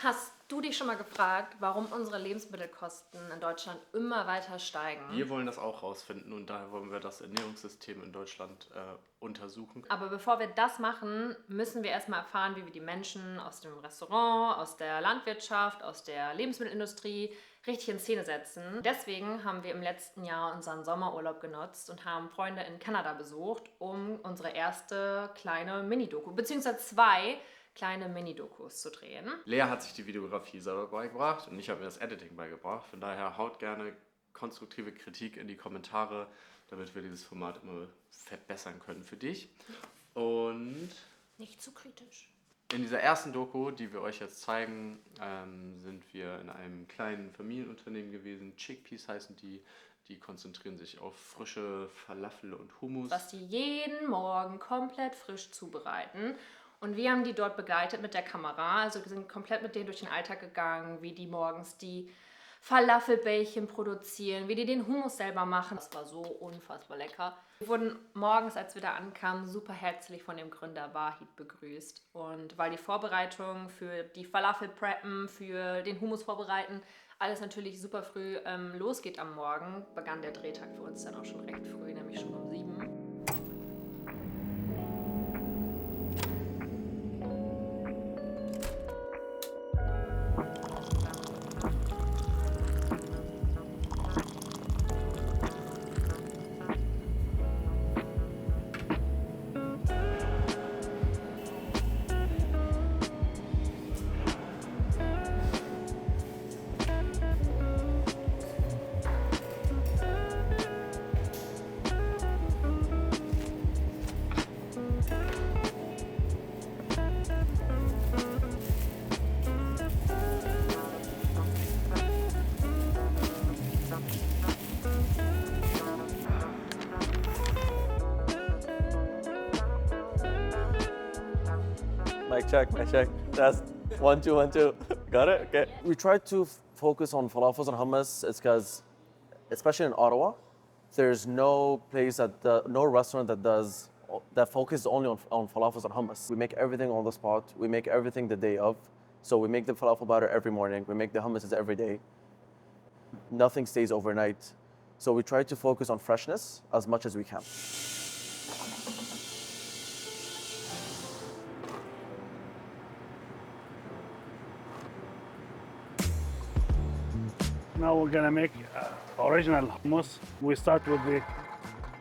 Hast du dich schon mal gefragt, warum unsere Lebensmittelkosten in Deutschland immer weiter steigen? Wir wollen das auch rausfinden und daher wollen wir das Ernährungssystem in Deutschland untersuchen. Aber bevor wir das machen, müssen wir erstmal erfahren, wie wir die Menschen aus dem Restaurant, aus der Landwirtschaft, aus der Lebensmittelindustrie richtig in Szene setzen. Deswegen haben wir im letzten Jahr unseren Sommerurlaub genutzt und haben Freunde in Kanada besucht, um unsere erste kleine Mini-Doku, beziehungsweise 2 kleine Mini-Dokus zu drehen. Lea hat sich die Videografie selber beigebracht und ich habe mir das Editing beigebracht. Von daher haut gerne konstruktive Kritik in die Kommentare, damit wir dieses Format immer verbessern können für dich. Und Nicht zu kritisch. in dieser ersten Doku, die wir euch jetzt zeigen, sind wir in einem kleinen Familienunternehmen gewesen. Chickpeas heißen die. Die konzentrieren sich auf frische Falafel und Hummus. Was die jeden Morgen komplett frisch zubereiten. Und wir haben die dort begleitet mit der Kamera. Also wir sind komplett mit denen durch den Alltag gegangen, wie die morgens die Falafelbällchen produzieren, wie die den Hummus selber machen. Das war so unfassbar lecker. Wir wurden morgens, als wir da ankamen, super herzlich von dem Gründer Wahid begrüßt. Und weil die Vorbereitung für die Falafel preppen, für den Hummus vorbereiten, alles natürlich super früh losgeht am Morgen, begann der Drehtag für uns dann auch schon recht früh, nämlich schon um 7. Mic check, mic check. That's 1, 2, 1, 2. Got it? Okay. We try to focus on falafels and hummus. It's because, especially in Ottawa, there's no place no restaurant that focuses only on falafels and hummus. We make everything on the spot. We make everything the day of. So we make the falafel batter every morning. We make the hummuses every day. Nothing stays overnight. So we try to focus on freshness as much as we can. Now we're gonna make original hummus. We start with the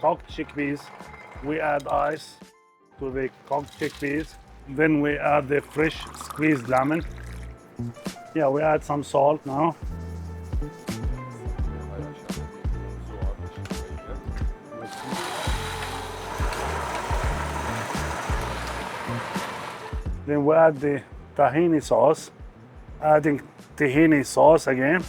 cooked chickpeas. We add ice to the cooked chickpeas. Then we add the fresh squeezed lemon. Yeah, we add some salt now. Then we add the tahini sauce. Adding tahini sauce again.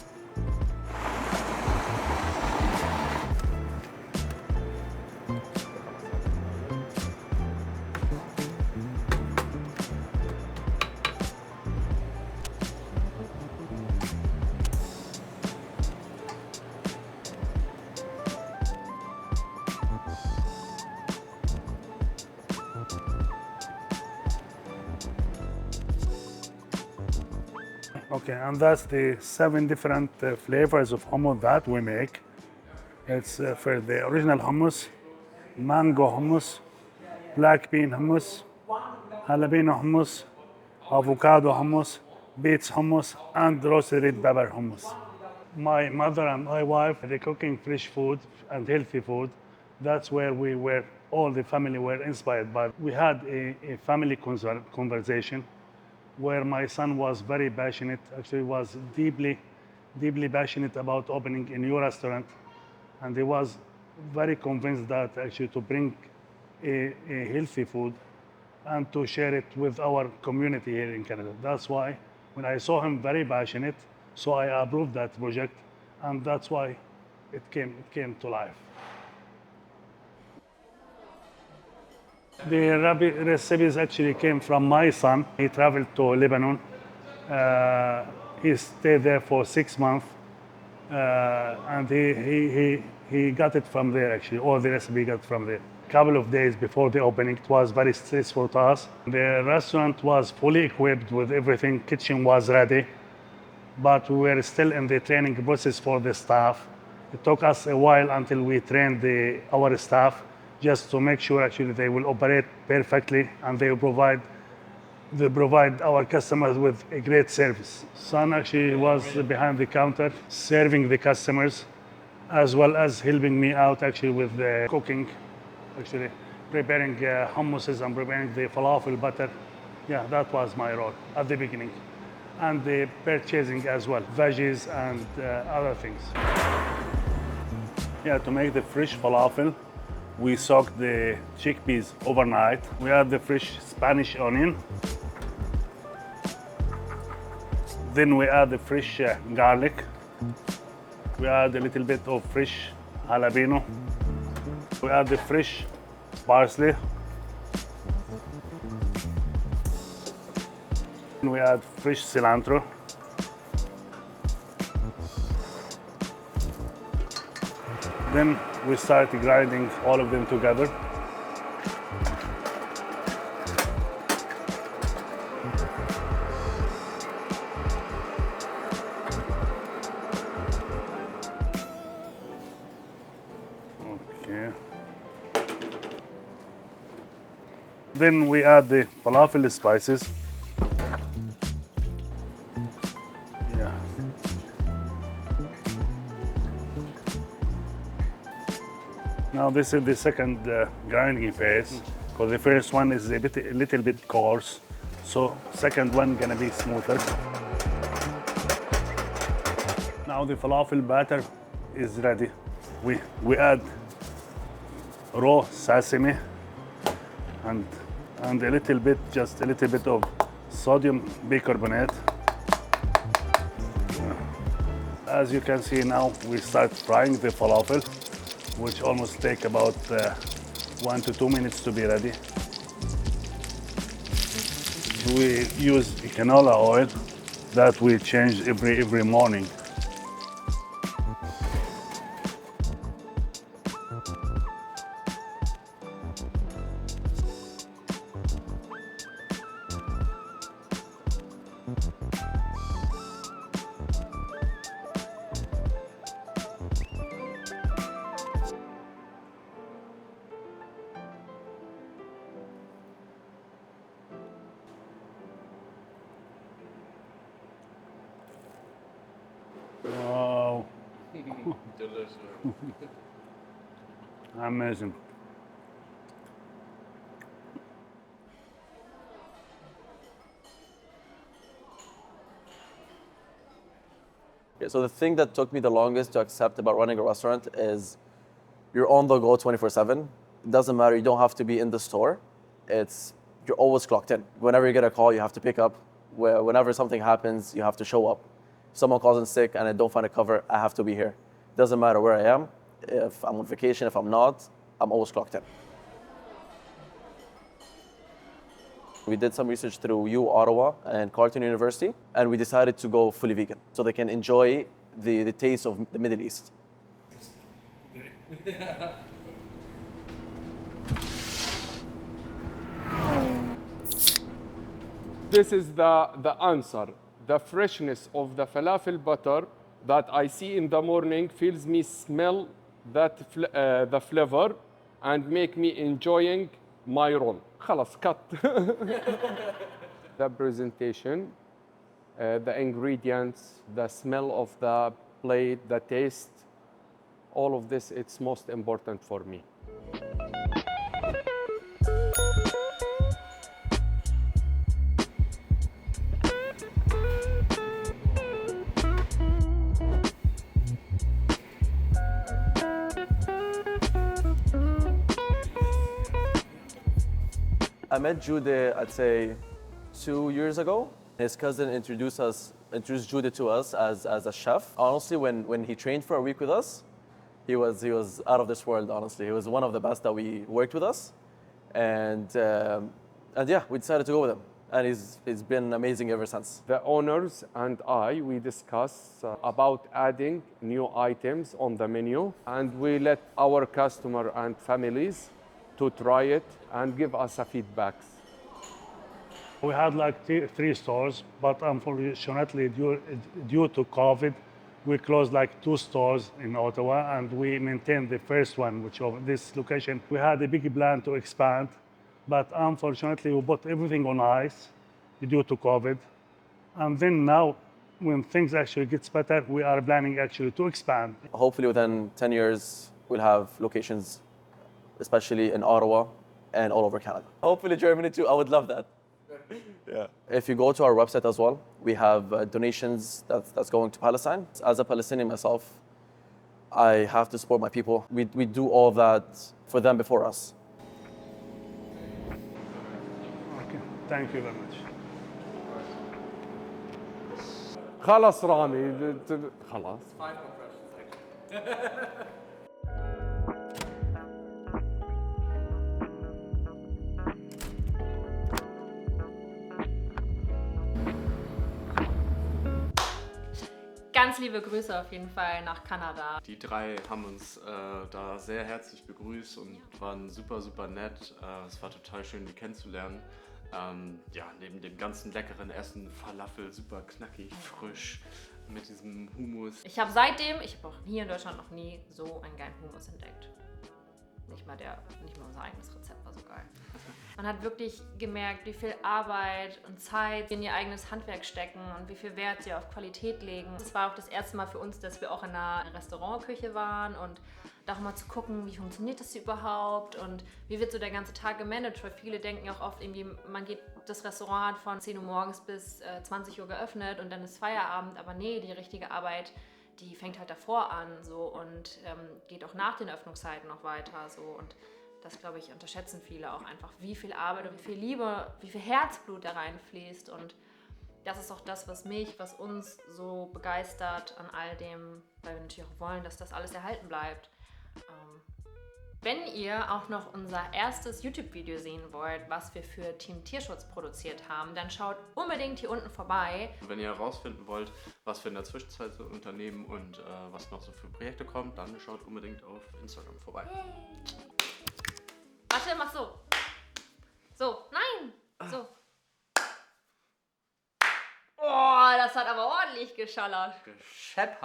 Okay, and that's the 7 different flavors of hummus that we make. It's for the original hummus, mango hummus, black bean hummus, jalapeno hummus, avocado hummus, beets hummus, and roasted red pepper hummus. My mother and my wife, they're cooking fresh food and healthy food. That's where all the family were inspired by. We had a family conversation where my son was very passionate, actually was deeply passionate about opening a new restaurant. And he was very convinced that actually to bring a healthy food and to share it with our community here in Canada. That's why when I saw him very passionate, so I approved that project, and that's why it came to life. The recipes actually came from my son. He traveled to Lebanon. He stayed there for 6 months, and he got it from there. Actually, all the recipe got from there. couple of days before the opening. It was very stressful to us. The restaurant was fully equipped with everything. Kitchen was ready, but we were still in the training process for the staff. It took us a while until we trained our staff just to make sure actually they will operate perfectly and they provide our customers with a great service. Son actually was behind the counter serving the customers as well as helping me out actually with the cooking, actually preparing hummuses and preparing the falafel butter. Yeah, that was my role at the beginning. And the purchasing as well, veggies and other things. Yeah, to make the fresh falafel, we soaked the chickpeas overnight. We add the fresh Spanish onion. Then we add the fresh garlic. We add a little bit of fresh jalapeno. We add the fresh parsley. We add fresh cilantro. Then we start grinding all of them together. Okay. Then we add the falafel spices. Yeah. Now this is the second grinding phase, because the first one is a little bit coarse, so second one gonna be smoother. Now the falafel batter is ready. We add raw sesame and just a little bit of sodium bicarbonate. As you can see now, we start frying the falafel, which almost take about 1 to 2 minutes to be ready. We use canola oil that we change every morning. Wow. Delicious. Amazing. Okay, so the thing that took me the longest to accept about running a restaurant is you're on the go 24/7. It doesn't matter, you don't have to be in the store. You're always clocked in. Whenever you get a call, you have to pick up. Whenever something happens, you have to show up. If someone calls in sick and I don't find a cover, I have to be here. Doesn't matter where I am. If I'm on vacation, if I'm not, I'm always clocked in. We did some research through Ottawa and Carleton University, and we decided to go fully vegan so they can enjoy the taste of the Middle East. This is the answer. The freshness of the falafel butter that I see in the morning feels me smell the flavor and make me enjoying my role. خلاص cut. The presentation, the ingredients, the smell of the plate, the taste, all of this, it's most important for me. I met Jude, I'd say 2 years ago. His cousin introduced Jude to us as a chef. Honestly, when he trained for a week with us, he was out of this world, honestly. He was one of the best that we worked with us. And yeah, we decided to go with him. And he's been amazing ever since. The owners and we discussed about adding new items on the menu, and we let our customer and families to try it and give us a feedbacks. We had like 3 stores, but unfortunately due to COVID, we closed like 2 stores in Ottawa and we maintained the first one, which of this location. We had a big plan to expand, but unfortunately we put everything on ice due to COVID. And then now, when things actually gets better, we are planning actually to expand. Hopefully within 10 years, we'll have locations, especially in Ottawa and all over Canada. Hopefully Germany too, I would love that. Yeah. If you go to our website as well, we have donations that's going to Palestine. As a Palestinian myself, I have to support my people. We do all of that for them before us. Okay, thank you very much. خلاص رامي خلاص. Ganz liebe Grüße auf jeden Fall nach Kanada. Die 3 haben uns da sehr herzlich begrüßt und waren super, super nett. Es war total schön, die kennenzulernen. Ja, neben dem ganzen leckeren Essen, Falafel, super knackig, frisch, mit diesem Hummus. Ich habe auch hier in Deutschland noch nie so einen geilen Hummus entdeckt. Nicht mal unser eigenes Rezept war so geil. Man hat wirklich gemerkt, wie viel Arbeit und Zeit in ihr eigenes Handwerk stecken und wie viel Wert sie auf Qualität legen. Es war auch das erste Mal für uns, dass wir auch in einer Restaurantküche waren und da auch mal zu gucken, wie funktioniert das hier überhaupt und wie wird so der ganze Tag gemanagt, weil viele denken ja auch oft irgendwie, das Restaurant hat von 10 Uhr morgens bis 20 Uhr geöffnet und dann ist Feierabend, aber nee, die richtige Arbeit, die fängt halt davor an so und geht auch nach den Öffnungszeiten noch weiter so und das, glaube ich, unterschätzen viele auch einfach, wie viel Arbeit und wie viel Liebe, wie viel Herzblut da reinfließt und das ist auch das, was uns so begeistert an all dem, weil wir natürlich auch wollen, dass das alles erhalten bleibt. Wenn ihr auch noch unser erstes YouTube-Video sehen wollt, was wir für Team Tierschutz produziert haben, dann schaut unbedingt hier unten vorbei. Wenn ihr herausfinden wollt, was wir in der Zwischenzeit so unternehmen und was noch so für Projekte kommt, dann schaut unbedingt auf Instagram vorbei. Warte, mach so. So, nein. So. Oh, das hat aber ordentlich geschallert. Gescheppert.